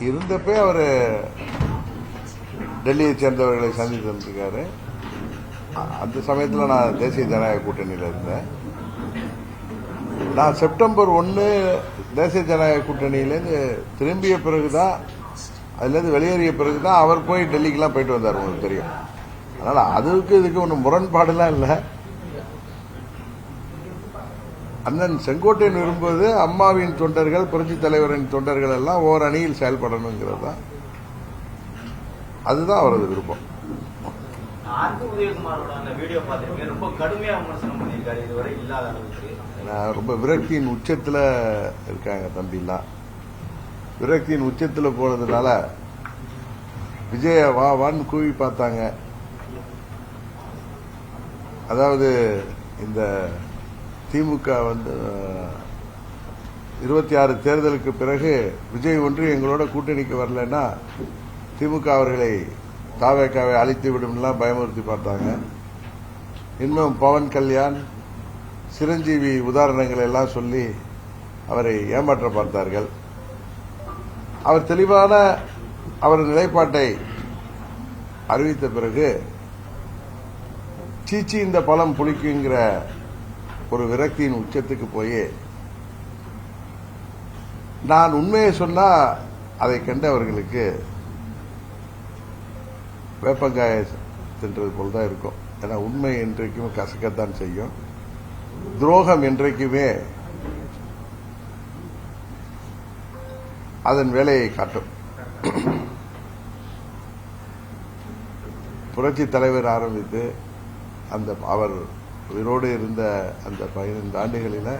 இருந்தப்பே அவர் டெல்லியை சேர்ந்தவர்களை சந்தித்து வந்திருக்காரு. அந்த சமயத்தில் நான் தேசிய ஜனநாயக கூட்டணியில் இருந்தேன். நான் செப்டம்பர் 1 தேசிய ஜனநாயக கூட்டணியிலேருந்து திரும்பிய பிறகுதான், அதுலேருந்து வெளியேறிய பிறகுதான் அவர் போய் டெல்லிக்கெல்லாம் போயிட்டு வந்தார். உங்களுக்கு தெரியும். அதனால் அதுக்கு இதுக்கு ஒன்றும் முரண்பாடுலாம் இல்லை. அண்ணன் செங்கோட்டையன் விரும்புவது அம்மாவின் தொண்டர்கள், புரட்சித் தலைவரின் தொண்டர்கள் எல்லாம் ஓர் அணியில் செயல்படணுங்கிறது தான். அதுதான் அவரது விருப்பம். ரொம்ப விரக்தியின் உச்சத்தில் இருக்காங்க தம்பிலாம். விரக்தியின் உச்சத்தில் போனதுனால விஜய வான்னு கூவி பார்த்தாங்க. அதாவது இந்த திமுக 26 தேர்தலுக்கு பிறகு விஜய் ஒன்று எங்களோட கூட்டணிக்கு வரலன்னா திமுக அவர்களை தாவேக்காவை அழித்து விடும்லாம் பயமுறுத்தி பார்த்தாங்க. இன்னும் பவன் கல்யாண், சிரஞ்சீவி உதாரணங்களை எல்லாம் சொல்லி அவரை ஏமாற்ற பார்த்தார்கள். அவர் தெளிவான அவர் நிலைப்பாட்டை அறிவித்த பிறகு சீச்சி இந்த பழம் புளிக்குங்கிற ஒரு விரக்தியின் உச்சத்துக்கு போய் நான் உண்மையை சொன்னா அதை கண்டு அவர்களுக்கு வேப்பங்காய தின்றது போல்தான் இருக்கும். ஏன்னா உண்மை என்றைக்குமே கசக்கத்தான் செய்யும். துரோகம் என்றைக்குமே அதன் வேலையை காட்டும். புரட்சி தலைவர் ஆரம்பித்து அந்த அவர் உயிரோடு இருந்த அந்த 15 ஆண்டுகளில்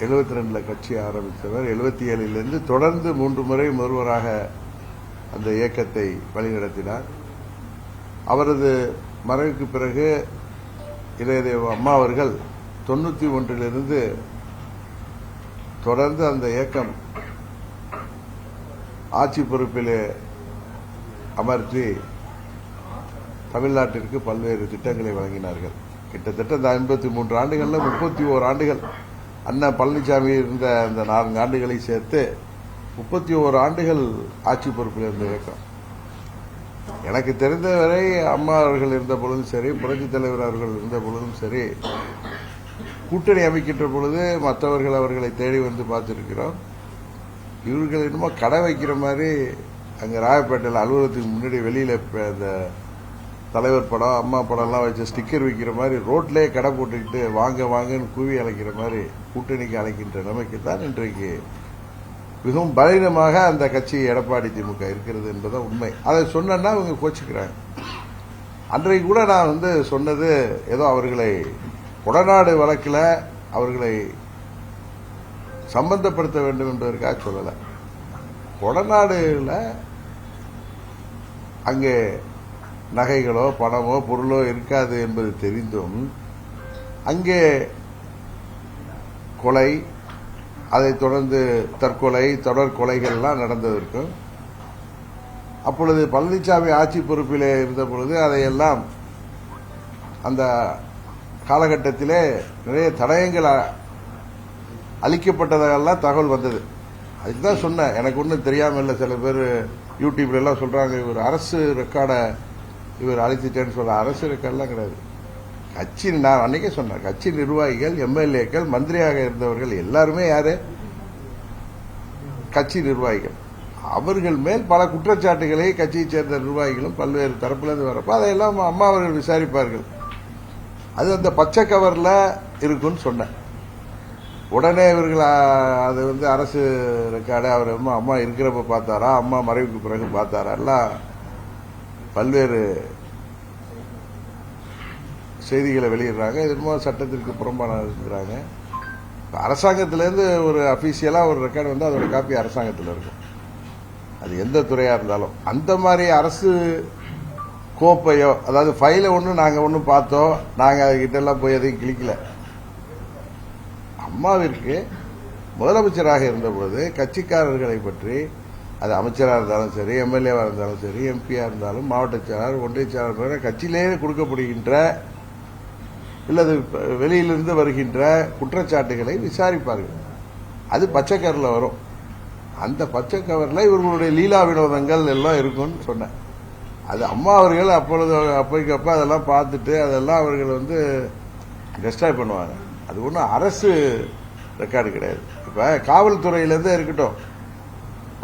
72 கட்சி ஆரம்பித்தவர். 77 தொடர்ந்து 3 முறை முதல்வராக அந்த இயக்கத்தை வழிநடத்தினார். அவரது மறைவுக்கு பிறகு இதயதேவ அம்மா அவர்கள் 91 தொடர்ந்து அந்த இயக்கம் ஆட்சி பொறுப்பிலே அமர்த்தி தமிழ்நாட்டிற்கு பல்வேறு திட்டங்களை வழங்கினார்கள். கிட்டத்தட்ட இந்த 53 ஆண்டுகள்ல 31 ஆண்டுகள் அண்ணன் பழனிசாமி இருந்த அந்த 4 ஆண்டுகளை சேர்த்து 31 ஆண்டுகள் ஆட்சி பொறுப்பில் இருந்த இயக்கம். எனக்கு தெரிந்தவரை அம்மா அவர்கள் இருந்த பொழுதும் சரி, புரட்சித் தலைவர் அவர்கள் இருந்த பொழுதும் சரி, கூட்டணி அமைக்கின்ற பொழுது மற்றவர்கள் அவர்களை தேடி வந்து பார்த்திருக்கிறோம். இவர்கள் என்னமோ கடை வைக்கிற மாதிரி அங்கே ராயப்பேட்டையில் அலுவலகத்துக்கு முன்னாடி வெளியில் இந்த தலைவர் படம், அம்மா படம்லாம் வச்சு ஸ்டிக்கர் வைக்கிற மாதிரி ரோட்லேயே கடை போட்டுக்கிட்டு வாங்க வாங்கன்னு கூவி அழைக்கிற மாதிரி கூட்டணிக்கு அழைக்கின்ற நிலைமைக்கு தான் இன்றைக்கு மிகவும் பலவீனமாக அந்த கட்சி எடப்பாடி திமுக இருக்கிறது என்பதுதான் உண்மை. அதை சொன்னா இவங்க கோச்சுக்கிறாங்க. அன்றைக்கு கூட நான் சொன்னது ஏதோ அவர்களை கொடநாடு வழக்கில் அவர்களை சம்பந்தப்படுத்த வேண்டும் என்பதற்காக சொல்லலை. கொடநாடுல அங்கே நகைகளோ பணமோ பொருளோ இருக்காது என்பது தெரிந்தும் அங்கே கொலை, அதைத் தொடர்ந்து தற்கொலை, தொடர் கொலைகள்லாம் நடந்ததற்கும் அப்பொழுது பழனிசாமி ஆட்சி பொறுப்பிலே இருந்த பொழுது அதையெல்லாம் அந்த காலகட்டத்திலே நிறைய தடயங்கள் அளிக்கப்பட்டதெல்லாம் தகவல் வந்தது. அதுதான் சொன்னேன். எனக்கு ஒன்றும் தெரியாமல் இல்லை. சில பேர் யூடியூப்ல எல்லாம் சொல்றாங்க இவர் அரசு ரெக்கார்டை இவர் அழிச்சிட்டேன்னு சொல்ற. அரசு ரெக்கார்டெல்லாம் கிடையாது. கட்சி, நான் அன்னைக்கே சொன்னேன், கட்சி நிர்வாகிகள், எம்எல்ஏக்கள், மந்திரியாக இருந்தவர்கள் எல்லாருமே யாரு? கட்சி நிர்வாகிகள். அவர்கள் மேல் பல குற்றச்சாட்டுகளை கட்சியைச் சேர்ந்த நிர்வாகிகளும் பல்வேறு தரப்பிலிருந்து வரப்ப அதையெல்லாம் அம்மா அவர்கள் விசாரிப்பார்கள். அது அந்த பச்சை கவர்ல இருக்குன்னு சொன்னேன். உடனே இவர்கள் அது அரசு ரெக்கார்டு அவர் அம்மா இருக்கிறப்ப பார்த்தாரா, அம்மா மறைவுக்கு பிறகு பார்த்தாரா, எல்லாம் பல்வேறு செய்திகளை வெளியிடுறாங்க. இது சட்டத்திற்கு புறம்பான இருக்கிறாங்க. அரசாங்கத்திலேருந்து ஒரு அபிஷியலா ஒரு ரெக்கார்டு வந்து அதோட காப்பி அரசாங்கத்தில் இருக்கும். அது எந்த துறையா இருந்தாலும் அந்த மாதிரி அரசு கோப்பையோ, அதாவது ஃபைலை நாங்க ஒன்றும் பார்த்தோம், நாங்க அதுகிட்ட எல்லாம் போய் எதையும் கிளிக்கல. அம்மாவிற்கு முதலமைச்சராக இருந்தபோது கட்சிக்காரர்களை பற்றி, அது அமைச்சராக இருந்தாலும் சரி, எம்எல்ஏவா இருந்தாலும் சரி, எம்பியா இருந்தாலும், மாவட்ட செயலாளர், ஒன்றிய செயலாளர், கட்சியிலேயே கொடுக்கப்படுகின்ற இல்லது வெளியிலிருந்து வருகின்ற குற்றச்சாட்டுகளை விசாரிப்பார்கள். அது பச்சைக்கரில் வரும். அந்த பச்சை கவர்ல இவர்களுடைய லீலா வினோதங்கள் எல்லாம் இருக்கும்னு சொன்னேன். அது அம்மா அவர்கள் அப்போதைக்கப்ப அதெல்லாம் பார்த்துட்டு அதெல்லாம் அவர்கள் வந்து டெஸ்ட்ராய் பண்ணுவாங்க. அது ஒன்றும் அரசு ரெக்கார்டு கிடையாது. இப்ப காவல்துறையிலேருந்து இருக்கட்டும்,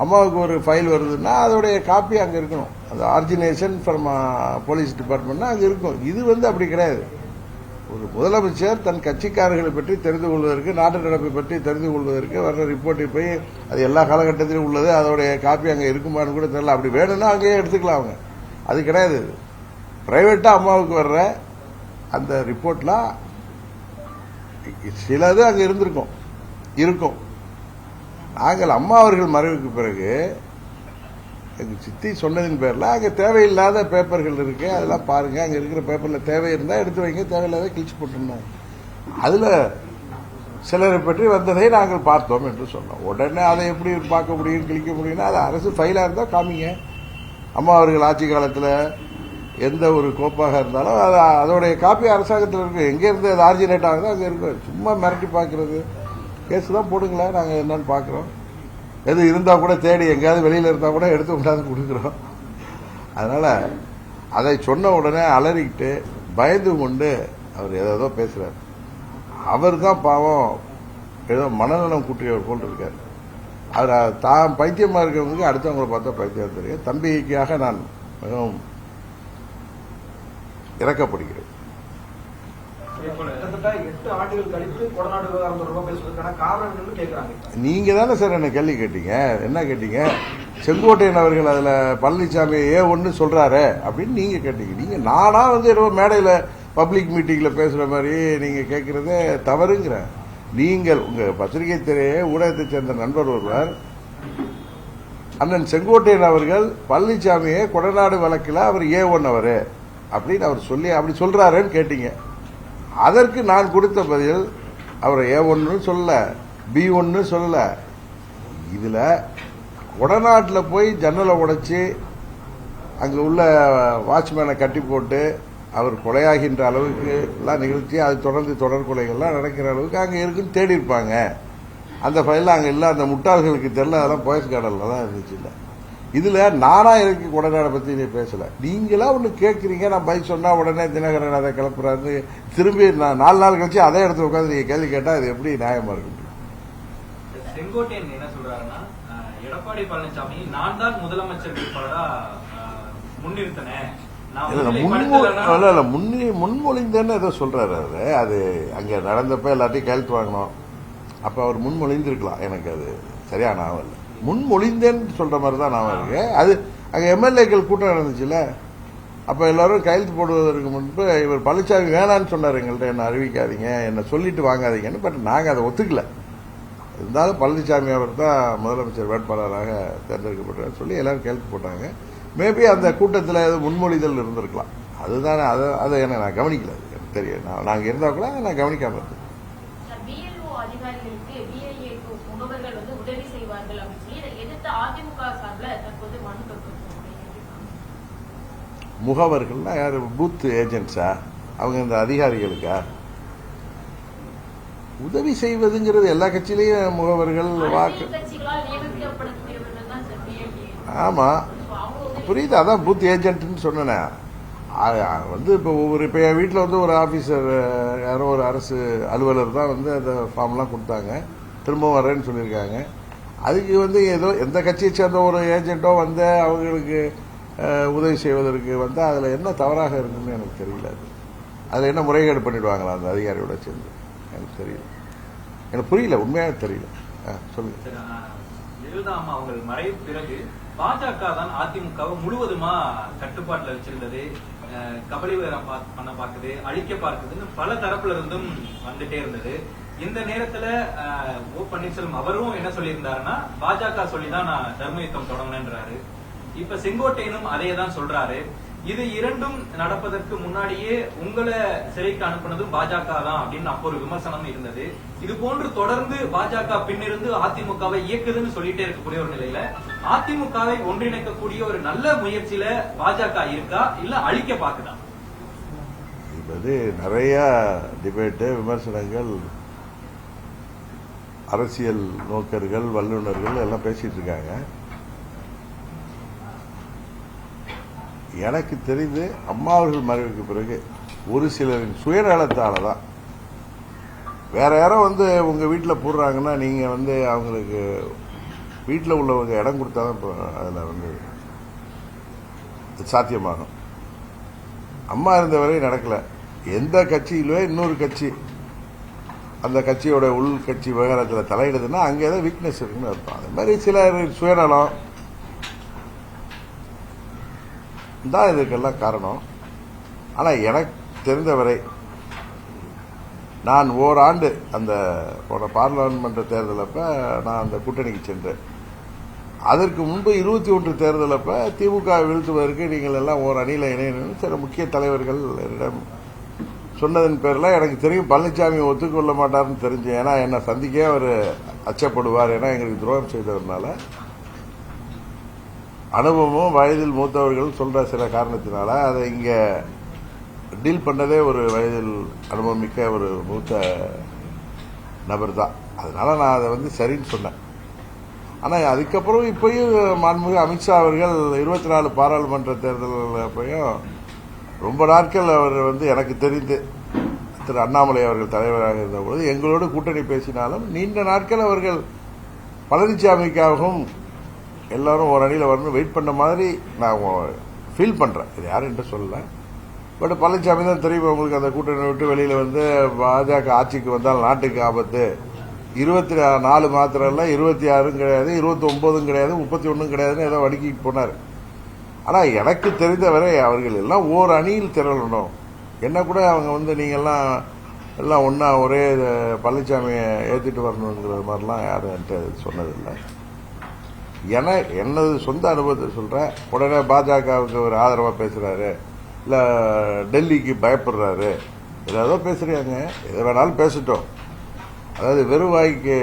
அம்மாவுக்கு ஒரு ஃபைல் வருதுன்னா அதோடைய காப்பி அங்கே இருக்கணும். அது ஆர்ஜினேஷன் ஃப்ரம் போலீஸ் டிபார்ட்மெண்ட்னா அங்கே இருக்கும். இது வந்து அப்படி கிடையாது. ஒரு முதலமைச்சர் தன் கட்சிக்காரர்களை பற்றி தெரிந்து கொள்வதற்கு, நாட்டு நடப்பை பற்றி தெரிந்து கொள்வதற்கு வர்ற ரிப்போர்ட்டை போய் அது எல்லா காலகட்டத்திலும் உள்ளது, அதோடைய காப்பி அங்கே இருக்குமான்னு கூட தெரியல. அப்படி வேணும்னா அங்கேயே எடுத்துக்கலாம் அவங்க. அது கிடையாது. பிரைவேட்டா அம்மாவுக்கு வர்ற அந்த ரிப்போர்ட்லாம் சிலது அங்க இருக்கும். நாங்கள் அம்மா அவர்கள் மறைவுக்கு பிறகு எங்க சித்தி சொன்னதின் பேர்ல அங்க தேவையில்லாத பேப்பர்கள் இருக்கு, அதெல்லாம் பாருங்க, அங்க இருக்கிற பேப்பர்ல தேவை இருந்தா எடுத்து வைங்க, தேவையில்லாத கிழிச்சு போட்டுருந்தாங்க. அதுல சிலரை பற்றி வந்ததை நாங்கள் பார்த்தோம் என்று சொன்னோம். உடனே அதை எப்படி பார்க்க முடியும், கிழிக்க முடியும்னா அது அரசு ஃபைலா இருந்தா காமிங்க. அம்மா அவர்கள் ஆட்சி காலத்தில் எந்த ஒரு கோப்பாக இருந்தாலும் அதோடைய காப்பி அரசாங்கத்தில் இருக்கு. எங்கே இருந்து அது ஆர்ஜினேட் ஆகுதோ அங்கே இருக்கு. சும்மா மிரட்டி பார்க்கறது, கேஸ் தான் போடுங்களேன், நாங்கள் என்னன்னு பார்க்குறோம். எது இருந்தால் கூட தேடி எங்கேயாவது வெளியில் இருந்தால் கூட எடுத்து கொண்டாந்து கொடுக்குறோம். அதனால அதை சொன்ன உடனே அலறிக்கிட்டு பயந்து கொண்டு அவர் ஏதோ பேசுறாரு. அவர் தான் பாவம் ஏதோ மனநலம் கூட்டியவர் போல் இருக்காரு. அவர் தான் பைத்தியமா இருக்கிறவங்களுக்கு அடுத்தவங்களை பார்த்தா பைத்தியம் தெரியும். தம்பிக்காக நான் மிகவும் இறக்கப்படுகிறேன். நீங்க தானே சார் என்ன கேள்வி கேட்டீங்க? என்ன கேட்டீங்க? செங்கோட்டையன் அவர்கள் அதுல பழனிசாமி ஒன்னு சொல்றாரு அப்படின்னு நீங்க கேட்டீங்க. நீங்க நானா வந்து ஏதோ மேடையில பப்ளிக் மீட்டிங்ல பேசுற மாதிரி நீங்க கேட்கறதே தவறுங்கிற. நீங்கள் உங்க பத்திரிகை துறையே ஊடகத்தை சேர்ந்த நண்பர் ஒருவர் அண்ணன் செங்கோட்டையன் அவர்கள் பழனிசாமியை கொடநாடு வழக்கில் அவர் A1 அவரு அப்படின்னு அவர் சொல்லி அப்படி சொல்றாருன்னு கேட்டீங்க. அதற்கு நான் கொடுத்த பதில் அவர் A1 சொல்ல, B1 சொல்ல. இதுல கொடநாட்டில் போய் ஜன்னலை உடைச்சு அங்க உள்ள வாட்ச்மேனை கட்டி போட்டு அவர் கொலையாகின்ற அளவுக்கு எல்லாம் நிகழ்ச்சி, அது தொடர்ந்து தொடர் கொலைகள்லாம் நடக்கிற அளவுக்கு அங்க இருக்குன்னு தேடி இருப்பாங்க. அந்த ஃபைல் அங்க இல்ல, அந்த முட்டாள்களுக்கு தெரியல, அதெல்லாம் போயஸ் கார்டன்ல தான் இருந்துச்சு. இல்ல இதுல நானா எனக்கு கொடநாடை பத்தி நீ பேசல. நீங்களா ஒண்ணு கேட்கறீங்க, நான் பதில் சொன்னா உடனே தினகரன் அதை கிளப்புறாரு. திரும்பி 4 நாள் கழிச்சு அதே இடத்துல உட்காந்து நீங்க கேள்வி கேட்டா அது எப்படி நியாயமா இருக்கு? செங்கோட்டையன் என்ன சொல்றாருன்னா, எடப்பாடி பழனிசாமி நான் தான் முதலமைச்சர் வேட்பாளரா முன்னிறுத்தினேன், முன்மொழிந்தேன்னு ஏதோ சொல்றாரு அவரு. அது அங்க நடந்தப்ப எல்லாத்தையும் கையெழுத்து வாங்கணும். அப்ப அவர் முன்மொழிந்திருக்கலாம், எனக்கு அது சரியான ஞாபகம் இல்லை. முன்மொழிந்தேன்னு சொல்ற மாதிரி தான் ஞாபகம் இருக்கு. அது அங்க எம்எல்ஏக்கள் கூட்டம் நடந்துச்சுல, அப்ப எல்லாரும் கையெழுத்து போடுவதற்கு முன்பு இவர் பழனிசாமி வேணான்னு சொன்னார், எங்கள்கிட்ட என்ன அறிவிக்காதீங்க, என்ன சொல்லிட்டு வாங்காதீங்கன்னு. பட் நாங்க அதை ஒத்துக்கல. இருந்தாலும் பழனிசாமி அவர் தான் முதலமைச்சர் வேட்பாளராக தேர்ந்தெடுக்கப்பட்டார் சொல்லி எல்லாரும் கையெழுத்து போட்டாங்க. மேபி அந்த கூட்டத்தில் ஏதோ முன்மொழிதல் இருந்திருக்கலாம். அதுதானே, அதை என்ன நான் கவனிக்கல. எனக்கு தெரியும், நாங்க இருந்தா கூட நான் கவனிக்காம இருந்தேன். முகவர்கள்னா யாரு? பூத் ஏஜென்ட்ஸா? அவங்க இந்த அதிகாரிகளுக்கா உதவி செய்வதுங்கிறது? எல்லா கட்சியிலையும் முகவர்கள் வாக்கு. ஆமா புரியுது, அதான் பூத் ஏஜென்ட்னு சொன்னேன். வந்து இப்போ என் வீட்டில் வந்து ஒரு ஆபீசர், யாரோ ஒரு அரசு அலுவலர் தான் வந்து அந்த ஃபார்ம்லாம் கொடுத்தாங்க, திரும்ப வரேன்னு சொல்லியிருக்காங்க. அதுக்கு வந்து ஏதோ எந்த கட்சியை சேர்ந்த ஒரு ஏஜென்ட்டோ வந்து அவங்களுக்கு உதவி செய்வதற்கு வந்தால் அதில் என்ன தவறாக இருக்குன்னு எனக்கு தெரியல. அதில் என்ன முறைகேடு பண்ணிடுவாங்களா அந்த அதிகாரியோட சேர்ந்து? எனக்கு தெரியல, எனக்கு புரியல, உண்மையாக தெரியல. சொல்லுங்க. ஜெயலலிதா அவர்கள் மறைவு பிறகு பாஜக தான் அதிமுகவை முழுவதுமா கட்டுப்பாட்டில் வச்சிருந்தது, கபலீகரம் பண்ண பார்க்குது, அழிக்க பார்க்குதுன்னு பல தரப்புல இருந்தும் வந்துட்டே இருந்தது. இந்த நேரத்துல ஓ பன்னீர்செல்வம் அவரும் என்ன சொல்லியிருந்தாருன்னா, பாஜக சொல்லிதான் நான் தர்ம யுத்தம் தொடங்கினேன்றாரு. இப்ப செங்கோட்டையனும் அதையே தான் சொல்றாரு. இது இரண்டும் நடப்பதற்கு முன்னாடியே உங்களை சிறைக்கு அனுப்புனதும் பாஜக தான் அப்படின்னு அப்போ ஒரு விமர்சனம் இருந்தது. இது போன்று தொடர்ந்து பாஜக பின்னிருந்து அதிமுகவை இயக்குதுன்னு சொல்லிட்டே இருக்கக்கூடிய ஒரு நிலையில அதிமுகவை ஒன்றிணைக்கக்கூடிய ஒரு நல்ல முயற்சியில பாஜக இருக்கா, இல்ல அழிக்க பாக்குதா? இப்ப நிறைய டிபேட்டு, விமர்சனங்கள் அரசியல் நோக்கர்கள், வல்லுநர்கள் எல்லாம் பேசிட்டு இருக்காங்க. எனக்கு தெரிந்து அம்மா அவர்கள் மறைவுக்கு பிறகு ஒரு சிலரின் சுயநலத்தால தான். வேற யாரோ உங்க வீட்டில் போடுறாங்கன்னா நீங்க அவங்களுக்கு வீட்டில் உள்ளவங்க இடம் கொடுத்தாதான் அதில் சாத்தியமாகும். அம்மா இருந்தவரை நடக்கல. எந்த கட்சியிலோ இன்னொரு கட்சி அந்த கட்சியோட உள் கட்சி விவகாரத்தில் தலையிடுதுன்னா அங்கே ஏதோ வீக்னஸ் இருக்குன்னு அர்த்தம். அது மாதிரி சில சுயநலம் தான் இதுக்கெல்லாம் காரணம். ஆனால் எனக்கு தெரிந்தவரை நான் ஓராண்டு அந்த போன பாராளுமன்ற தேர்தலப்ப நான் அந்த கூட்டணிக்கு சென்றேன். அதற்கு முன்பு 21 தேர்தலப்ப திமுக வீழ்த்துவதற்கு நீங்கள் எல்லாம் ஓர் அணியில் இணையணும் சில முக்கிய தலைவர்கள் சொன்னதன் பேரில் எனக்கு தெரியும் பழனிசாமி ஒத்துக்கொள்ள மாட்டார்னு தெரிஞ்சு. ஏன்னா என்னை சந்திக்க அவர் அச்சப்படுவார், ஏன்னா எங்களுக்கு துரோகம் செய்தவர்னால அனுபவமும் வயதில் மூத்தவர்கள் சொல்ற சில காரணத்தினால அதை இங்க டீல் பண்ணதே ஒரு வயதில் அனுபவம் மிக்க ஒரு மூத்த நபர் தான். அதனால நான் அதை சரின்னு சொன்னேன். ஆனா அதுக்கப்புறம் இப்பயும் மாண்புமிகு அமித்ஷா அவர்கள் 24 பாராளுமன்ற தேர்தல் அப்பயும் ரொம்ப நாட்கள் அவர் எனக்கு தெரிந்து திரு அண்ணாமலை அவர்கள் தலைவராக இருந்தபோது எங்களோடு கூட்டணி பேசினாலும் நீண்ட நாட்கள் அவர்கள் பழனிசாமிக்காகவும் எல்லாரும் ஒரு அணியில் வரணும் வெயிட் பண்ண மாதிரி நான் ஃபீல் பண்றேன். இது யாரும் என்று சொல்லல. பட் பழனிசாமி தான் தெரியும் உங்களுக்கு அந்த கூட்டணி விட்டு வெளியில பாஜக ஆட்சிக்கு வந்தால் நாட்டுக்கு ஆபத்து. 24 மாத்திரம் இல்ல, 26 கிடையாது, 29 கிடையாது, 31 கிடையாதுன்னு ஏதோ வடுக்கிட்டு போனார். ஆனா எனக்கு தெரிந்தவரை அவர்கள் எல்லாம் ஓர் அணியில் திரளணும். என்ன கூட அவங்க நீங்க எல்லாம் ஒன்னா ஒரே பழனிசாமியை ஏத்திட்டு வரணுங்கிற மாதிரிலாம் யாரும் என்கிட்ட சொன்னதில்லை. என்னது சொந்த அனுபவத்தை சொல்றேன். உடனே பாஜகவுக்கு ஒரு ஆதரவா பேசுறாரு, இல்ல டெல்லிக்கு பயப்படுறாரு, ஏதோ பேசுறாங்க. எது வேணாலும் பேசட்டும். அதாவது வெறும் வாய்க்கு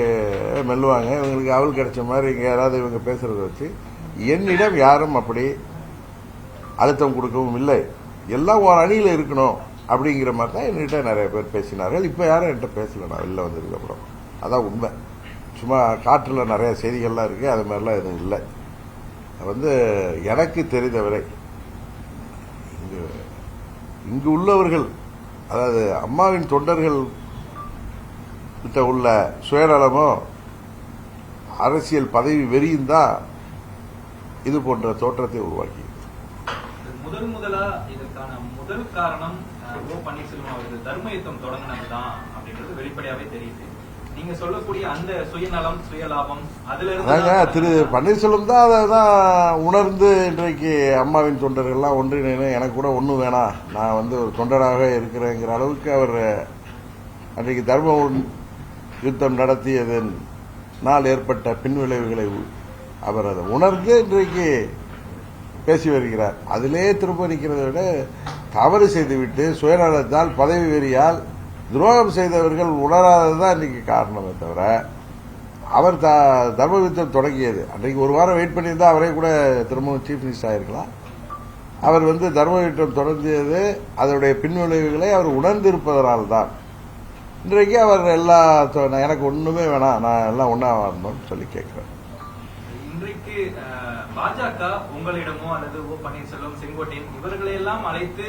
மெல்லுவாங்க. இவங்களுக்கு அவள் கிடைச்ச மாதிரி இங்க யாராவது இவங்க பேசுறத வச்சு என்னிடம் யாரும் அப்படி அழுத்தம் கொடுக்கவும் இல்லை. எல்லாம் ஒரு அணியில இருக்கணும் அப்படிங்கிற மாதிரி தான் என்கிட்ட நிறைய பேர் பேசினார்கள். இப்ப யாரும் என்கிட்ட பேசல. நான் வெளில வந்ததுக்கு அப்புறம் அதான் உண்மை. சும்மா காற்றுல நிறைய செய்திகள்லாம் இருக்கு, அது மாதிரிலாம் எதுவும் இல்லை. எனக்கு தெரிந்தவரை இங்கு உள்ளவர்கள், அதாவது அம்மாவின் தொண்டர்கள் கிட்ட உள்ள சுயநலமோ அரசியல் பதவி வெறியும் தான் இது போன்ற தோற்றத்தை உருவாக்கி. முதலா இதற்கான முதல் காரணம் ஓ பன்னீர்செல்வம் அவர்கள் தர்ம யுத்தம் தொடங்கினதுதான் அப்படின்றது வெளிப்படையாவே தெரியுது. நீங்க சொல்லக்கூடிய அந்த சுயநலம் சுயலாபம் அதுல இருந்து திரு பன்னீர்செல்வம் தான் அதான் உணர்ந்து இன்றைக்கு அம்மாவின் தொண்டர்கள்லாம் ஒன்றிணைன்னு எனக்கு கூட ஒன்றும் வேணாம், நான் ஒரு தொண்டராக இருக்கிறேங்கிற அளவுக்கு அவர் அன்றைக்கு தர்ம யுத்தம் நடத்தியதன் நாள் ஏற்பட்ட பின்விளைவுகளை அவர் அதை உணர்ந்து இன்றைக்கு பேசி வருகிறார். அதிலே திரும்ப நிற்கிறத விட தவறு செய்துவிட்டு சுயநலத்தால் பதவி வெறியால் துரோகம் செய்தவர்கள் உணராததுதான் இன்னைக்கு காரணமே தவிர அவர் தர்ம யுத்தம் தொடங்கியது அன்றைக்கு ஒரு வாரம் வெயிட் பண்ணியிருந்தா அவரே கூட திரும்பவும் சீஃப் மினிஸ்டர் ஆயிருக்கலாம். அவர் தர்ம யுத்தம் தொடங்கியது அதனுடைய பின்விளைவுகளை அவர் உணர்ந்திருப்பதனால்தான் இன்றைக்கு அவர் எனக்கு ஒண்ணுமே வேணாம், நான் எல்லாம் ஒன்னா வரணும்னு சொல்லி கேட்கிறேன். இன்றைக்கு பாஜக உங்களிடமோ அல்லது ஓ பன்னீர்செல்வம், செங்கோட்டையன் இவர்களையெல்லாம் அழைத்து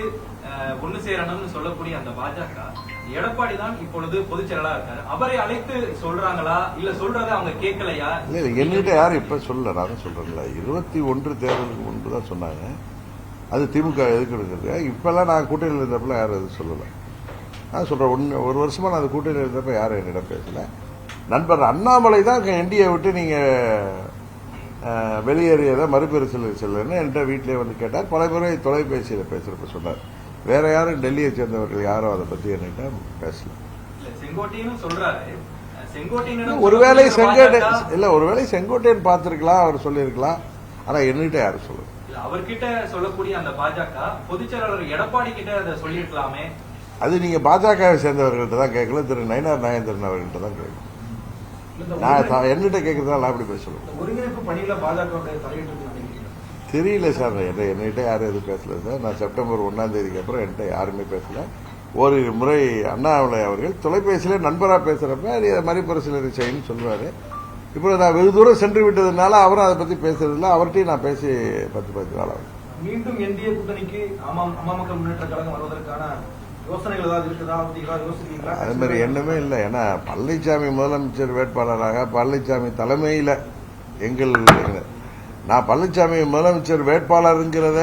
ஒன்னு சேரணும்னு சொல்லக்கூடிய அந்த பாஜக எடப்பாடி தான் இப்பொழுது பொதுச் செயலாளர் இருக்காரு. அவரை அழைத்து சொல்றாங்களா இல்ல சொல்றதை அவங்க கேட்கலையா? இல்ல என்கிட்ட யாரும் இப்ப சொல்லல. நான் சொல்றேன்ல 21 தேர்தலுக்கு முன்பு தான் சொன்னாங்க. அது திமுக எதுக்கு இப்பெல்லாம் நான் கூட்டணியில் இருந்தப்ப யாரும் எதுவும் சொல்லல. நான் சொல்றேன் ஒரு வருஷமா நான் அந்த கூட்டணியில் இருந்தப்ப யாரும் என்னிடம் பேசல. நண்பர் அண்ணாமலை தான் என்டிஏ விட்டு நீங்க வெளியேறியதை மறுபரிசீலனை செல்லுன்னு என்கிட்ட வீட்டிலே கேட்டார். பல முறை தொலைபேசியில பேசுறப்ப சொன்னார். வேற யாரும் டெல்லியை சேர்ந்தவர்கள் யாரும் அதை பத்தி என்கிட்ட பேசல. ஒருவேளை செங்கோட்டையன் பார்த்திருக்கலாம், அவர் சொல்லியிருக்கலாம். ஆனா என்கிட்ட யாரும் சொல்லல. அவர்கிட்ட சொல்லக்கூடிய அந்த பாஜக பொதுச் செயலாளர் எடப்பாடி கிட்ட அதை சொல்லியிருக்கலாமே. அது நீங்க பாஜகவை சேர்ந்தவர்கள்ட்ட தான் கேட்கல, திரு நயினார் நாகேந்திரன் அவர்கள்ட்ட தான் கேட்கணும். நான் என்கிட்ட கேட்கறதால அப்படி பேச தெரியல சார். என்கிட்ட யாரும் எதுவும் பேசல சார். நான் செப்டம்பர் 1ஆம் தேதிக்கு அப்புறம் என்கிட்ட யாருமே பேசல. ஒரு முறை அண்ணாமலை அவர்கள் தொலைபேசியில நண்பரா பேசுறப்ப நீ அதை மறுபரிசீலனை செய்யணும்னு சொல்லுவாரு. இப்போ நான் வெகு தூரம் சென்று விட்டதுனால அவரும் அதை பத்தி பேசுறதில்ல. அவர்கிட்டையும் நான் பேசி 10 நாள் ஆகும். மீண்டும் என்டிஏ கூட்டணிக்கு அம்மா மக்கள் முன்னேற்ற கழகம் வருவதற்கான யோசனைகள் ஏதாவது இருக்குதா? யோசிக்கிறீங்களா? அது மாதிரி எண்ணமே இல்லை. ஏன்னா பழனிசாமி முதலமைச்சர் வேட்பாளராக பழனிசாமி தலைமையில நான் பழனிசாமி முதலமைச்சர் வேட்பாளருங்கிறத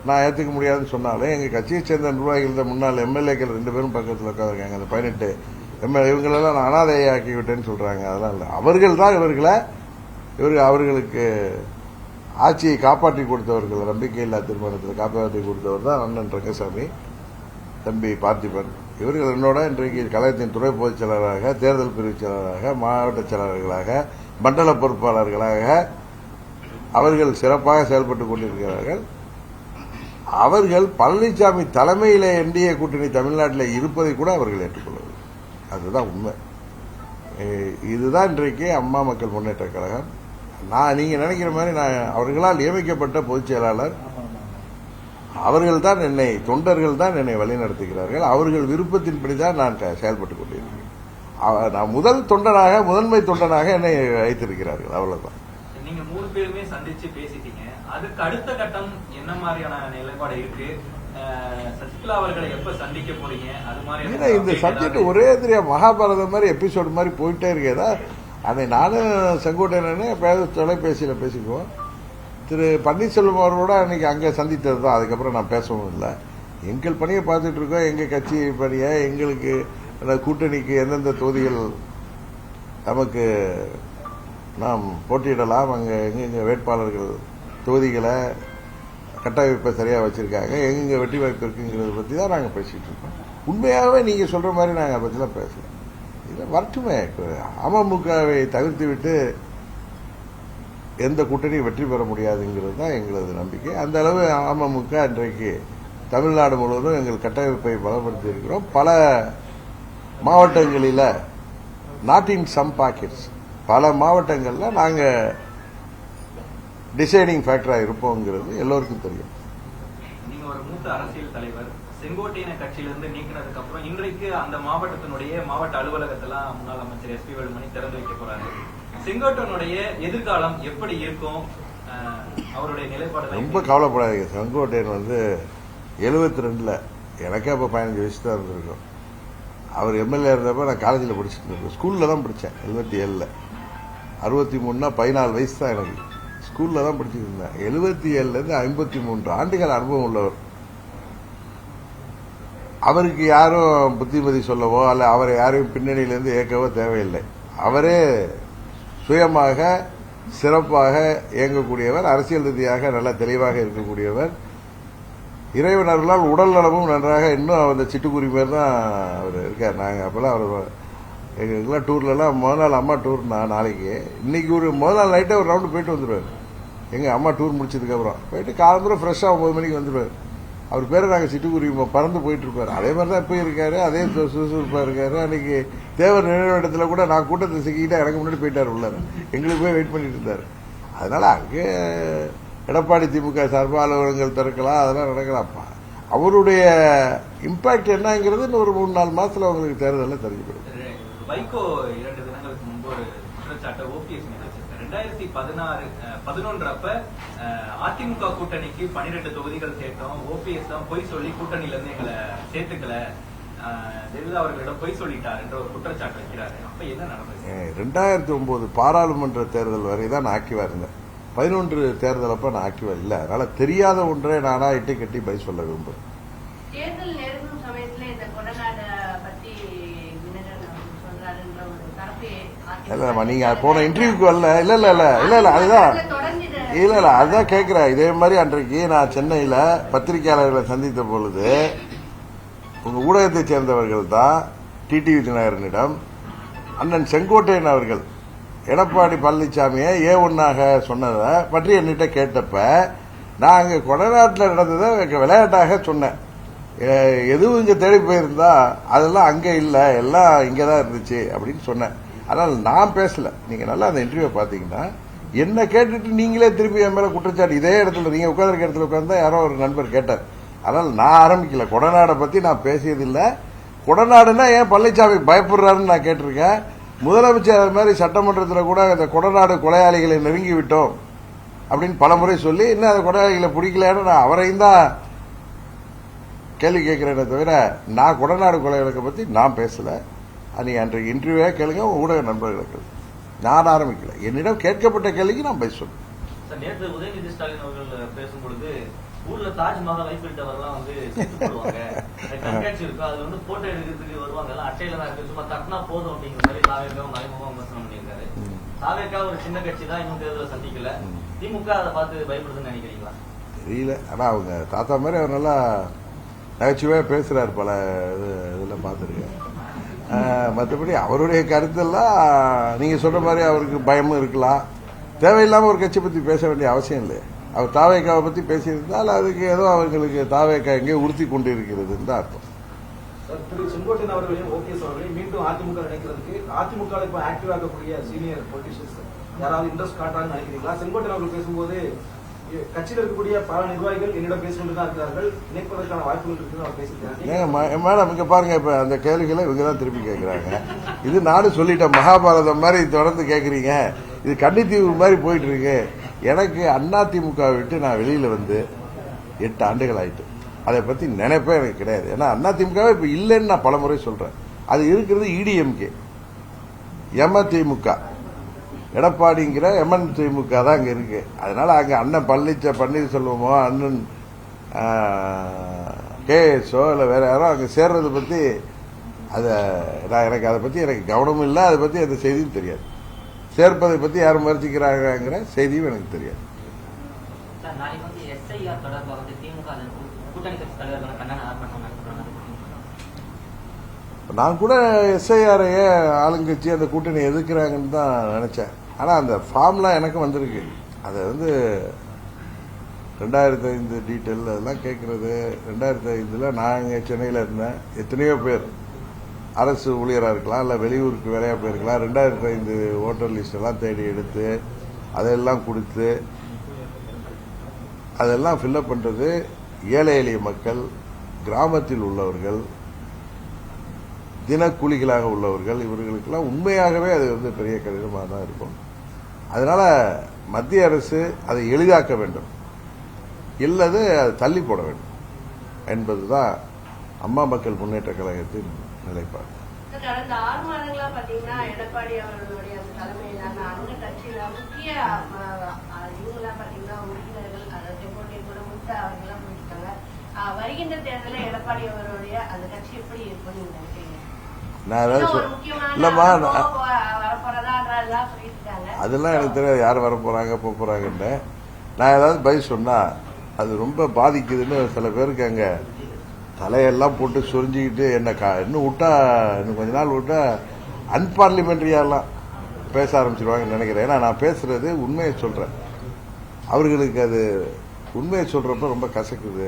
நான் ஏற்றுக்க முடியாதுன்னு சொன்னாலும் எங்க கட்சியை சேர்ந்த நிர்வாகிகள் முன்னாள் எம்எல்ஏக்கள் 2 பேரும் பக்கத்தில் உட்காந்துருக்காங்க. அந்த 18 எம்எல்ஏ இவங்களெல்லாம் நான் அனாதையாக்கி விட்டேன்னு சொல்றாங்க. அதெல்லாம் இல்லை. அவர்கள் தான் அவர்களுக்கு ஆட்சியை காப்பாற்றி கொடுத்தவர்கள். நம்பிக்கையில்லா தீர்மானத்தில் காப்பாற்றி கொடுத்தவர் தான் அண்ணன் ரங்கசாமி, தம்பி பார்த்திபன். இவர்கள் என்னோட இன்றைக்கு கழகத்தின் துணை பொதுச் செயலாளராக, தேர்தல் பிரிவு செயலாளராக, மாவட்ட செயலாளர்களாக, மண்டல பொறுப்பாளர்களாக அவர்கள் சிறப்பாக செயல்பட்டுக் கொண்டிருக்கிறார்கள். அவர்கள் பழனிசாமி தலைமையில என்டிஏ கூட்டணி தமிழ்நாட்டில் இருப்பதை கூட அவர்கள் ஏற்றுக்கொள்ளவில்லை. அதுதான் உண்மை. இதுதான் இன்றைக்கு அம்மா மக்கள் முன்னேற்ற கழகம். நீங்க நினைக்கிற மாதிரி நான் அவர்களால் நியமிக்கப்பட்ட பொதுச் செயலாளர். அவர்கள் தான் தொண்டர்கள் தான் என்னை வழிநடத்துகிறார்கள். அவர்கள் விருப்பத்தின்படிதான் நான் செயல்பட்டுக் கொண்டிருக்கிறேன். நான் முதன்மை தொண்டனாக என்னை வைத்திருக்கிறார்கள். அவ்வளவுதான். நீங்க 3 பேருமே சந்திச்சு பேசிட்டீங்க. அதுக்கு அடுத்த கட்டம் என்ன மாதிரியான நிலைப்பாடு இருக்கு? சசிகலா அவர்களை எப்ப சந்திக்க போறீங்க? அது மாதிரி இந்த சப்ஜெக்ட் ஒரே தெரியா மகாபாரதம் மாதிரி எபிசோடு மாதிரி போயிட்டே இருக்கேதா. அதை நானும் செங்கோட்டையனே தொலைபேசியில பேசிக்குவோம். திரு பன்னீர்செல்வம் அவர்களோட அன்னைக்கு அங்க சந்தித்தது தான். அதுக்கப்புறம் நான் பேசவும் இல்லை. எங்கள் பணியை பார்த்துட்டு இருக்கோம். எங்க கட்சி பணியை, எங்களுக்கு கூட்டணிக்கு எந்தெந்த தொகுதிகள் நமக்கு நாம் போட்டியிடலாம், அங்க எங்க வேட்பாளர்கள் தொகுதிகளை கட்டமைப்பை சரியா வச்சிருக்காங்க, எங்க வெற்றி வாய்ப்பு இருக்குங்கிறத பத்தி தான் நாங்க பேசிட்டு இருக்கோம். உண்மையாகவே நீங்க சொல்ற மாதிரி நாங்க அதை பத்திலாம் பேசல. இதுல வரட்டுமே. அமமுகவை தவிர்த்து விட்டு எந்த கூட்டணியும் வெற்றி பெற முடியாதுங்கிறது தான் எங்களது நம்பிக்கை. அந்த அளவு அமமுக இன்றைக்கு தமிழ்நாடு முழுவதும் எங்கள் கட்டமைப்பை பலப்படுத்தி இருக்கிறோம். பல மாவட்டங்களில் நாட் இன் சம் பாக்கெட்ஸ், பல மாவட்டங்களில் நாங்க டிசைடிங் ஃபேக்டரா இருப்போங்கிறது எல்லோருக்கும் தெரியும். நீங்க ஒரு மூத்த அரசியல் தலைவர். செங்கோட்டையனை கட்சியிலிருந்து நீக்கினதுக்கு அப்புறம் இன்றைக்கு அந்த மாவட்டத்தினுடைய மாவட்ட அலுவலகத்தெல்லாம் முன்னாள் அமைச்சர் எஸ் பி வேலுமணி திறந்து வைக்க போறாரு. செங்கோட்டையனுடைய எதிர்காலம் எப்படி இருக்கும்? அவருடைய நிலைப்பாடு ரொம்ப கவலைப்படாதீங்க. செங்கோட்டையன் 72 எனக்கே அப்ப 15 வயசு தான் இருந்திருக்கும். அவர் எம்எல்ஏ இருந்தப்ப நான் காலேஜில் படிச்சுட்டு இருக்கேன். ஸ்கூல்ல தான் படித்தேன். 77 63 14 வயசு தான் எனக்கு. ஸ்கூல்ல தான் படிச்சுட்டு இருந்தேன். 77 53 ஆண்டுகள் அனுபவம் உள்ளவர். அவருக்கு யாரும் புத்திமதி சொல்லவோ அல்ல அவரை யாரையும் பின்னணியிலிருந்து இயக்கவோ தேவையில்லை. அவரே சுயமாக சிறப்பாக இயங்கக்கூடியவர், அரசியல் ரீதியாக நல்ல தெளிவாக இருக்கக்கூடியவர். இறைவன் அருளால் உடல் நலமும் நன்றாக, இன்னும் அந்த சிட்டுக்குருவி மாதிரி தான் அவர் இருக்கார். நாங்கள் அப்பெல்லாம் அவர் எங்களுக்கெல்லாம் டூர்லாம் முதல் நாள் அம்மா டூர் நாளைக்கு, இன்னைக்கு முதல் நாள் நைட்டே ஒரு ரவுண்டு போயிட்டு வந்துடுவார். எங்க அம்மா டூர் முடிச்சதுக்கப்புறம் போயிட்டு காலம்புறம் ஃப்ரெஷ்ஷாக 9 மணிக்கு வந்துடுவார். அவர் பேரை நாங்கள் சிட்டுக்குருவி பறந்து போயிட்டு இருப்பார். அதே மாதிரி தான் இப்போ இருக்காரு. அதே சுறுசுறுப்பாக இருக்காரு. அன்னைக்கு தேவர் நினைவிடத்துல கூட நான் கூட்டத்தை சிக்கிட்டா எனக்கு முன்னாடி போயிட்டார் உள்ளார. எங்களுக்கு போய் வெயிட் பண்ணிட்டு இருந்தார். அதனால அங்கே எடப்பாடி திமுக சார்பாக அலுவலகங்கள் திறக்கலாம், அதெல்லாம் நடக்கலாம்ப்பா. அவருடைய இம்பாக்ட் என்னங்கிறது இன்னும் ஒரு 3-4 மாசத்துல அவங்களுக்கு தேர்தலில் தெரிஞ்சுக்கிடும். வைகோ 2 தினங்களுக்கு முன்பு ஒரு குற்றச்சாட்டை ஓபிஎஸ் 2011 அப்ப அதிமுக கூட்டணிக்கு 12 தொகுதிகள் சேர்த்தோம். ஓபிஎஸ் தான் பொய் சொல்லி கூட்டணியில இருந்து எங்களை சேர்த்துக்கல, ஜெயலலிதா அவர்களிடம் பொய் சொல்லிட்டார் என்ற ஒரு குற்றச்சாட்டு வைக்கிறாரு. அப்ப என்ன நடந்தது? 2009 பாராளுமன்ற தேர்தல் வரை தான் நான் ஆக்டிவா இருந்தேன். 11 தேர்தல் அப்ப நான் ஆக்டிவா இல்ல. அதனால தெரியாத ஒன்றை நானா இட்டு கட்டி பை சொல்ல விரும்புறேன். தேர்தல் நெருங்கும் சமயத்துல இந்த கொடநாடு பத்தி இல்ல நீங்க போன இன்டர்வியூக்கு வரல. இல்ல அதுதான் கேட்கிறேன். இதே மாதிரி அன்றைக்கு நான் சென்னையில பத்திரிகையாளர்களை சந்தித்த பொழுது உங்க ஊடகத்தை சேர்ந்தவர்கள் தான் டிடிவி தினகரனிடம் அண்ணன் செங்கோட்டையன் அவர்கள் எடப்பாடி பழனிசாமியை A1 சொன்னதை பற்றி என்கிட்ட கேட்டப்ப நான் அங்க கொடநாட்டில் நடந்ததை விளையாட்டாக சொன்னேன். எதுவும் இங்க தேடி போயிருந்தா அதெல்லாம் அங்க இல்ல, எல்லாம் இங்கதான் இருந்துச்சு அப்படின்னு சொன்னேன். அதனால நான் பேசல. நீங்க நல்லா அந்த இன்டர்வியூ பாத்தீங்கன்னா என்ன கேட்டுட்டு நீங்களே திருப்பி என் மேல குற்றச்சாட்டு இதே இடத்துல நீங்க உட்கார்ந்த இடத்துல உட்கார்ந்தா யாரோ ஒரு நண்பர் கேட்டார். அதனால நான் ஆரம்பிக்கல. கொடநாடை பத்தி நான் பேசியதில்லை. கொடநாடுன்னா ஏன் பழனிசாமி பயப்படுறாருன்னு நான் கேட்டிருக்கேன். முதலமைச்சர் அது மாதிரி சட்டமன்றத்தில் கூட இந்த கொடநாடு கொலையாளிகளை நெருங்கி விட்டோம் அப்படின்னு பலமுறை சொல்லி இன்னும் அந்த கொலையாளிகளை பிடிக்கலன்னு நான் அவரையும் தான் கேள்வி கேட்கிறேனே தவிர நான் கொடநாடு கொலை வழக்கை பற்றி நான் பேசல. நீங்க அன்றைக்கு இன்டர்வியூவே கேளுங்க ஊடக நண்பர்களுக்கு. நான் ஆரம்பிக்கல. என்னிடம் கேட்கப்பட்ட கேள்விக்கு நான் பேச சொன்னேன். நேற்று உதயநிதி ஸ்டாலின் அவர்கள் பேசும்பொழுது ஊர்ல தாஜ்மஹால் ஐபிஎல் டவர்லாம் வந்து போடுவாங்க, கண்காட்சி இருக்கும், அதுல வந்து போட்டோ எடுக்கிறதுக்கு வருவாங்க, எல்லாம் அட்டையில தான் இருக்கு, சும்மா தட்டினா போதும் அப்படிங்கிற மாதிரி தாவேக்காவும் மறைமுகம் விமர்சனம் பண்ணியிருக்காரு. தாவேக்கா ஒரு சின்ன கட்சி தான், இன்னும் தேர்தலை சந்திக்கல, திமுக அதை பார்த்து பயப்படுதுன்னு நினைக்கிறீங்களா? தெரியல. ஆனா அவங்க தாத்தா மாதிரி அவர் நல்லா நகைச்சுவையா பேசுறாரு. பல இதெல்லாம் பார்த்துருக்கேன். மற்றபடி அவருடைய கருத்தெல்லாம் நீங்க சொல்ற மாதிரி அவருக்கு பயமும் இருக்கலாம். தேவையில்லாம ஒரு கட்சி பத்தி பேச வேண்டிய அவசியம் இல்லை. அவர் தாவேக்காவை பத்தி பேசியிருந்தால் அதுக்கு ஏதோ அவர்களுக்கு தாவேக்கா எங்கே உறுத்தி கொண்டு இருக்கிறதுன்னு தான் அர்த்தம். திரு செங்கோட்டையன் அவர்களையும் ஓபிஎஸ் அவர்களையும் மீண்டும் அதிமுக நினைக்கிறதுக்கு அதிமுக இப்ப ஆக்டிவ் ஆகக்கூடிய சீனியர் பொலிட்டிஷியன்ஸ் யாராவது இன்ட்ரெஸ்ட் காட்டாங்கன்னு நினைக்கிறீங்களா? செங்கோட்டையன் அவர்கள் பேசும்போது கட்சியில் இருக்கக்கூடிய பல நிர்வாகிகள் என்னிடம் பேசிக்கொண்டுதான் இருக்கிறார்கள், இணைப்பதற்கான வாய்ப்புகள் இருக்குன்னு அவர் பேசியிருக்காங்க. மேடம் இங்க பாருங்க, இப்ப அந்த கேள்விகளை இவங்க தான் திருப்பி கேட்கிறாங்க. இது நானும் சொல்லிட்டேன், மகாபாரதம் மாதிரி தொடர்ந்து கேட்கறீங்க. இது கன்னித்தீவு மாதிரி போயிட்டு இருக்கு. எனக்கு அதிமுக விட்டு நான் வெளியில வந்து 8 ஆண்டுகள் ஆயிட்டு. அதை பத்தி நினைப்பே எனக்கு கிடையாது. ஏன்னா அதிமுக இப்ப இல்லைன்னு நான் பலமுறை சொல்றேன். அது இருக்கிறது இடிஎம்கே, எமதிமுக, எடப்பாடிங்கிற எம்என்திமுக தான் அங்க இருக்கு. அதனால அங்க அண்ணன் பன்னீர்செல்வமோ அண்ணன் கேஎஸ்ஓ இல்ல வேற யாரோ அங்க சேர்றதை பத்தி எனக்கு அதை பத்தி எனக்கு கவனமும் இல்லை. அதை பத்தி அந்த செய்தியும் தெரியாது. சேர்ப்பதை பத்தி யாரும் முயற்சிக்கிறாங்கிற செய்தியும் எனக்கு தெரியாது. நான் கூட எஸ்ஐஆரையே ஆளுங்கட்சி அந்த கூட்டணி எதிர்க்கிறாங்கன்னு தான் நினைச்சேன். ஆனா அந்த ஃபார்ம்லாம் எனக்கு வந்திருக்கு. அதை வந்து 2005 டீட்டெயில் அதெல்லாம் கேட்கறது. 2005 நான் இங்கே சென்னையில் இருந்தேன். எத்தனையோ பேர் அரசு ஊழியராக இருக்கலாம், இல்லை வெளியூருக்கு வேலையாக போயிருக்கலாம். 2005 ஓட்டர் லிஸ்ட் எல்லாம் தேடி எடுத்து அதெல்லாம் கொடுத்து அதெல்லாம் ஃபில்அப் பண்றது ஏழை எளிய மக்கள், கிராமத்தில் உள்ளவர்கள், தினக்கூலிகளாக உள்ளவர்கள், இவர்களுக்கெல்லாம் உண்மையாகவே அது வந்து பெரிய கடினமாக தான் இருக்கும். அதனால மத்திய அரசு அதை எளிதாக்க வேண்டும், இல்லது அதை தள்ளி போட வேண்டும் என்பதுதான் அம்மா மக்கள் முன்னேற்ற கழகத்தின் நிலைப்பாடு. கடந்த 6 மாதங்களா பாத்தீங்கன்னா எடப்பாடி அவர்களுடைய தலைமையிலான அந்த கட்சியில முக்கிய இவங்களா பாத்தீங்கன்னா உறுப்பினர்கள், அதாவது செங்கோட்டை கூட முட்டை அவர்கள்லாம் போயிருக்காங்க. வருகின்ற தேர்தலில் எடப்பாடி அவருடைய அந்த கட்சி எப்படி இருக்கும்னு நீங்க நினைக்கிறீங்க? அதெல்லாம் எனக்கு தெரியாது யார் வர போறாங்க போக போறாங்கன்னு. நான் ஏதாவது பதில் சொன்னா அது ரொம்ப பாதிக்குதுன்னு சில பேருக்கு அங்க தலையெல்லாம் போட்டு சொரிஞ்சுக்கிட்டு என்ன இன்னும் விட்டா இன்னும் கொஞ்ச நாள் விட்டா அன்பார்லிமெண்ட்ரியாலாம் பேச ஆரம்பிச்சிருவாங்கன்னு நினைக்கிறேன். ஏன்னா நான் பேசுறது உண்மையை சொல்றேன். அவர்களுக்கு அது உண்மையை சொல்றப்ப ரொம்ப கசக்குது.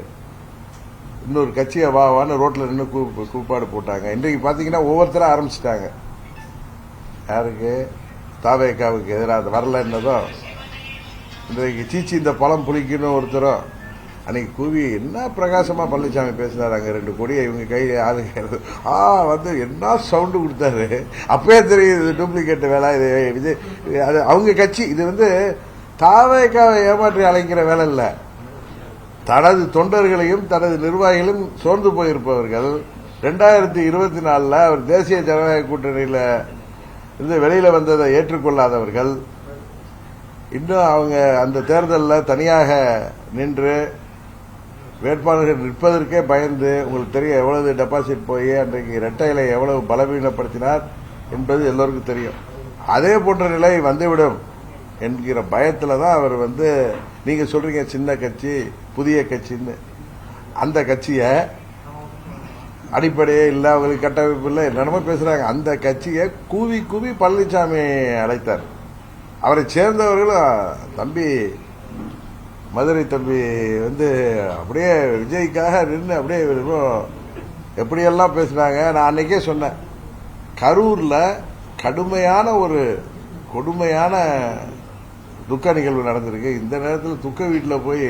இன்னொரு கட்சியை வான்னு ரோட்ல நின்று கூப்பாடு போட்டாங்க. இன்றைக்கு பாத்தீங்கன்னா ஒவ்வொருத்தரும் ஆரம்பிச்சுட்டாங்க. யாருக்கு? தாவேக்காவுக்கு எதிராக வரல என்னதும் இன்றைக்கு சீச்சி இந்த பழம் புளிக்குன்னு ஒருத்தரும் அன்னைக்கு கூவி என்ன பிரகாசமா பழனிசாமி பேசினார். அங்க 2 கோடியை இவங்க கை ஆளுங்க வந்து என்ன சவுண்டு கொடுத்தாரு. அப்பவே தெரியுது டூப்ளிகேட் வேலை இது விஜய். அது அவங்க கட்சி. இது வந்து தாவேக்காவை ஏமாற்றி அழைக்கிற வேலை இல்ல. தனது தொண்டர்களையும் தனது நிர்வாகிகளையும் சோர்ந்து போயிருப்பவர்கள் 2024 அவர் தேசிய ஜனநாயக கூட்டணியில இருந்து வெளியில வந்ததை ஏற்றுக்கொள்ளாதவர்கள், இன்னும் அவங்க அந்த தேர்தலில் தனியாக நின்று வேட்பாளர்கள் நிற்பதற்கே பயந்து, உங்களுக்கு தெரியும் எவ்வளவு டெபாசிட் போய் அன்றைக்கு இரட்டையிலை எவ்வளவு பலவீனப்படுத்தினார் என்பது எல்லோருக்கும் தெரியும். அதே போன்ற நிலை வந்துவிடும் என்கிற பயத்துல தான் அவர் வந்து நீங்க சொல்றீங்க சின்ன கட்சி புதிய கட்சின்னு. அந்த கட்சியை அடிப்படையே இல்ல, அவங்களுக்கு கட்டமைப்பு இல்லை, என்னென்னமோ பேசுறாங்க. அந்த கட்சியை கூவி கூவி பழனிசாமி அழைத்தார். அவரை சேர்ந்தவர்களும் தம்பி மதுரை தம்பி வந்து அப்படியே விஜய்க்காக நின்று அப்படியே எப்படியெல்லாம் பேசினாங்க. நான் அன்னைக்கே சொன்னேன், கரூர்ல கடுமையான ஒரு கொடுமையான துக்க நிகழ்வு நடந்திருக்கு. இந்த நேரத்தில் துக்க வீட்டில் போய்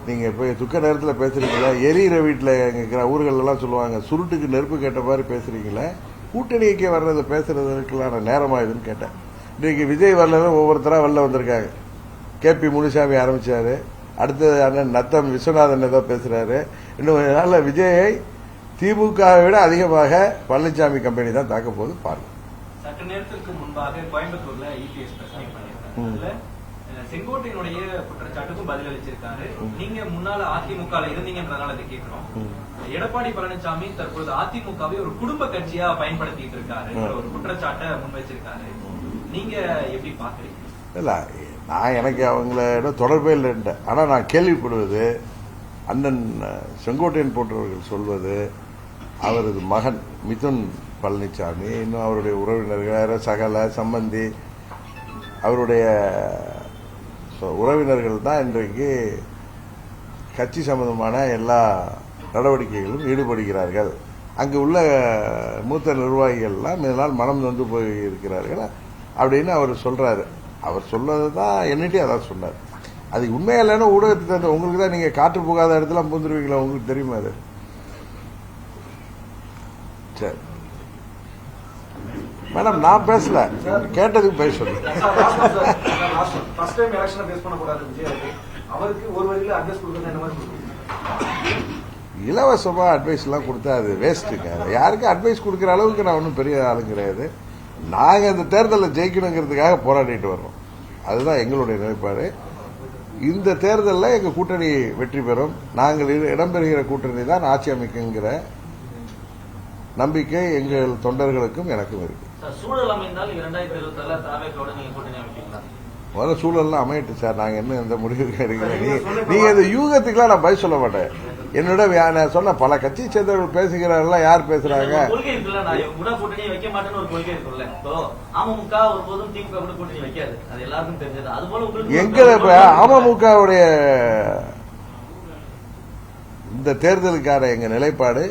நீங்க போய் துக்க நேரத்தில் பேசுறீங்களா, எரியிற வீட்டில் இருக்கிற ஊர்கள் எல்லாம் சொல்லுவாங்க சுருட்டுக்கு நெருப்பு கேட்ட மாதிரி பேசுறீங்களே, கூட்டணிக்கு வர்றதை பேசுறதுக்கெல்லாம் நேரமா இதுன்னு கேட்டேன். இன்னைக்கு விஜய் வரல, ஒவ்வொருத்தரா வெளில வந்திருக்காங்க. KP முனுசாமி ஆரம்பிச்சாரு, அடுத்தது அண்ணன் நத்தம் விஸ்வநாதன் ஏதோ பேசுறாரு. இன்னும் கொஞ்ச நாள்ல விஜயை திமுகவை விட அதிகமாக பழனிசாமி கம்பெனி தான் தாக்க போகுது பாருங்க. சற்று நேரத்திற்கு முன்பாக கோயம்புத்தூர்ல EPS பிரசங்கம் பண்ணியிருக்காங்க. செங்கோட்டையினுடைய குற்றச்சாட்டுக்கும் பதில் அளிச்சிருக்காரு. நீங்க முன்னால அதிமுக இருந்தீங்கன்றதுனால இதை கேட்கிறோம். எடப்பாடி பழனிசாமி தற்போது அதிமுகவை ஒரு குடும்ப கட்சியா பயன்படுத்திட்டு இருக்காரு, ஒரு குற்றச்சாட்டை முன் வச்சிருக்காரு. நீங்க எப்படி பாக்குறீங்க? இல்ல, நான் எனக்கு அவங்களோட தொடர்பே இல்லைன்ட்டு. ஆனா நான் கேள்விப்படுவது, அண்ணன் செங்கோட்டையன் போன்றவர்கள் சொல்வது, அவரது மகன் மிதுன் பழனிசாமி, இன்னும் அவருடைய உறவினர்கள் சகல சம்பந்தி, அவருடைய உறவினர்கள் தான் இன்றைக்கு கட்சி சம்பந்தமான எல்லா நடவடிக்கைகளும் ஈடுபடுகிறார்கள். அங்கு உள்ள மூத்த நிர்வாகிகள்லாம் இதனால் மனம் நொந்து போய் இருக்கிறார்கள் அப்படின்னு அவர் சொல்றாரு. அவர் சொன்னது தான் என்னட்டே அதான் சொன்னார். அது உண்மையா இல்லைன்னா ஊடகத்தை தந்து உங்களுக்கு தான், நீங்க காற்று போகாத இடத்துல பூந்துருவீங்களா, உங்களுக்கு தெரியுமா அது? சரி மேடம், நான் பேசல, கேட்டதுக்கு பேச சொல்லுங்க. இலவசமா அட்வைஸ் எல்லாம் கொடுத்தா அது வேஸ்ட்டுங்க. யாருக்கும் அட்வைஸ் கொடுக்குற அளவுக்கு நான் ஒன்றும் பெரிய ஆளு கிடையாது. நாங்க இந்த தேர்தலில் ஜெயிக்கணுங்கிறதுக்காக போராடிட்டு வர்றோம். அதுதான் எங்களுடைய நிலைப்பாடு. இந்த தேர்தலில் எங்க கூட்டணி வெற்றி பெறும். நாங்கள் இடம்பெறுகிற கூட்டணி தான் ஆட்சி அமைக்குங்கிற நம்பிக்கை எங்கள் தொண்டர்களுக்கும் எனக்கும் இருக்கு. சூழல் அமைந்தால் 2026 தாவேக்கோட நீங்க கூட்டணி அமைப்பீங்களா? முதல்ல சூழல்லாம் அமையட்டு சார். நாங்க என்ன எந்த முடிவுக்கு எடுக்கிறேன். நீங்க இந்த யூகத்துக்குலாம் நான் பதில் சொல்ல மாட்டேன். என்னோட நான் சொன்ன பல கட்சியை சேர்ந்தவர்கள் பேசுகிறார்கள். யார் பேசுறாங்க? கொள்கை இருக்குல்ல, நான் கூட கூட்டணி வைக்க மாட்டேன்னு ஒரு கொள்கை இருக்குல்ல. இப்போ அமமுக ஒருபோதும் திமுக கூட கூட்டணி வைக்காது, அது எல்லாருக்கும் தெரிஞ்சது. அது போல உங்களுக்கு எங்க அமமுகவுடைய இந்த தேர்தலுக்கான எங்க நிலைப்பாடு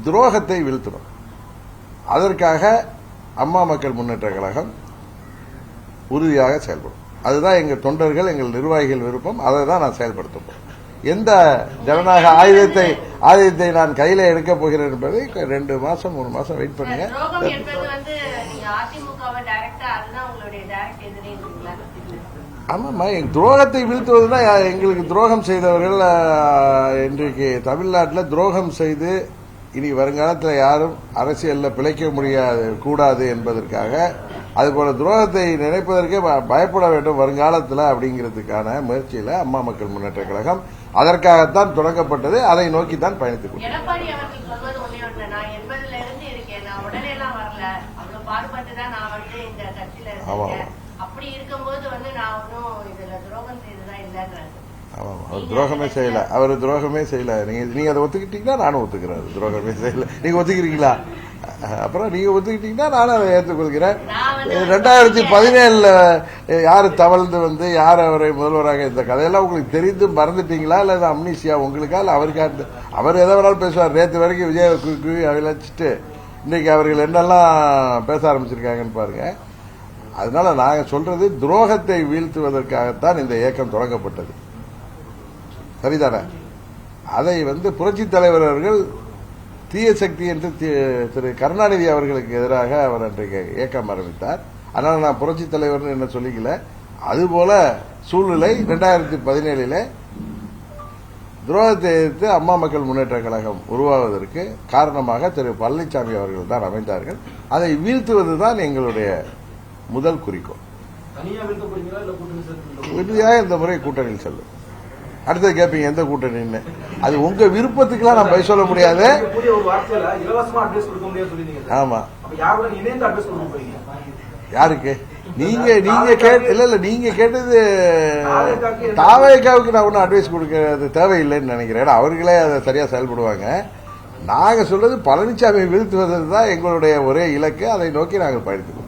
துரோகத்தை வீழ்த்தணும். அதற்காக அம்மா மக்கள் முன்னேற்ற கழகம் உறுதியாக செயல்படும். அதுதான் எங்க தொண்டர்கள், எங்கள் நிர்வாகிகள் விருப்பம். அதை தான் நான் செயல்படுத்தப்போம். எந்த ஜனநாயக ஆயுதத்தை நான் கையில எடுக்க போகிறேன் என்பதை 2 மாசம் 3 மாசம் வெயிட் பண்ணுங்க. ஆமாம்மா, எங்க துரோகத்தை வீழ்த்துவதுன்னா எங்களுக்கு துரோகம் செய்தவர்கள் இன்றைக்கு தமிழ்நாட்டில் துரோகம் செய்து இனி வருங்காலத்தில் யாரும் அரசியலில் பிழைக்க முடியாது கூடாது என்பதற்காக, அதுபோல துரோகத்தை நினைப்பதற்கே பயப்பட வேண்டும் வருங்காலத்தில் அப்படிங்கிறதுக்கான முயற்சியில அம்மா மக்கள் முன்னேற்ற கழகம் அதற்காகத்தான் தொடங்கப்பட்டது. அதை நோக்கித்தான் பயணித்துக் கொண்டது. எடப்பாடி அவர்கள் சொல்வது ஒண்ணே ஒன்று, நான் 80ல இருந்து இருக்கேன், நான் உடனே எல்லாம் வரல, அவ்வளவு பாடுபட்டு தான் நான் வந்து இந்த கட்சியில இருக்கேன். அப்படி இருக்கும்போது வந்து நான் ஒன்னும் இதுல துரோகம் செய்ததா இல்லைன்றாரு. ஆமா, அவர் துரோகமே செய்யல. அவர் துரோகமே செய்யல. நீங்க அதை ஒத்துக்கிட்டீங்கன்னா நானும் ஒத்துக்கிறேன். துரோகமே செய்யல. நீங்க ஒத்துக்கிறீங்களா? அப்புறம் நீங்க ஒத்துக்கிட்டீங்கன்னா நானும் அதை ஏற்றுக்கொள்கிறேன். 2017 யாரு தவழ்ந்து வந்து யார் அவரை முதல்வராக, இந்த கதையெல்லாம் உங்களுக்கு தெரிந்து மறந்துட்டீங்களா, இல்ல அம்னீசியா உங்களுக்கா, இல்ல அவருக்கா? அவர் எதை வேணாலும் பேசுவார். நேற்று வரைக்கும் விஜய் குவி அவிழச்சிட்டு இன்னைக்கு அவர்கள் என்னெல்லாம் பேச ஆரம்பிச்சிருக்காங்கன்னு பாருங்க. அதனால நாங்க சொல்றது, துரோகத்தை வீழ்த்துவதற்காகத்தான் இந்த இயக்கம் தொடங்கப்பட்டது. சரிதானே? அதை வந்து புரட்சி தலைவர் அவர்கள் தீய சக்தி என்று திரு கருணாநிதி அவர்களுக்கு எதிராக அவர் அன்றைக்கு இயக்கம் ஆரம்பித்தார். அதனால நான் புரட்சி தலைவர் என்ன சொல்லிக்கல. அதுபோல சூழ்நிலை 2017 துரோகத்தை எதிர்த்து அம்மா மக்கள் முன்னேற்ற கழகம் உருவாவதற்கு காரணமாக திரு பழனிசாமி அவர்கள் தான் அமைந்தார்கள். அதை வீழ்த்துவதுதான் எங்களுடைய முதல் குறிக்கோள். உறுதியாக இந்த முறை கூட்டணியில் செல்லும். அடுத்தது கேட்பீங்க எந்த கூட்டணின்னு. அது உங்க விருப்பத்துக்குலாம் நான் பதில் சொல்ல முடியாது. ஆமா, யாருக்கு? நீங்க இல்ல நீங்க கேட்டது தாவேக்காவுக்கு நான் ஒன்னும் அட்வைஸ் கொடுக்கறது தேவையில்லைன்னு நினைக்கிறேன். அவர்களே அதை சரியா செயல்படுவாங்க. நாங்க சொல்றது பழனிசாமி வீழ்த்துவதுதான் எங்களுடைய ஒரே இலக்கு. அதை நோக்கி நாங்கள் பயணித்துக்கோம்.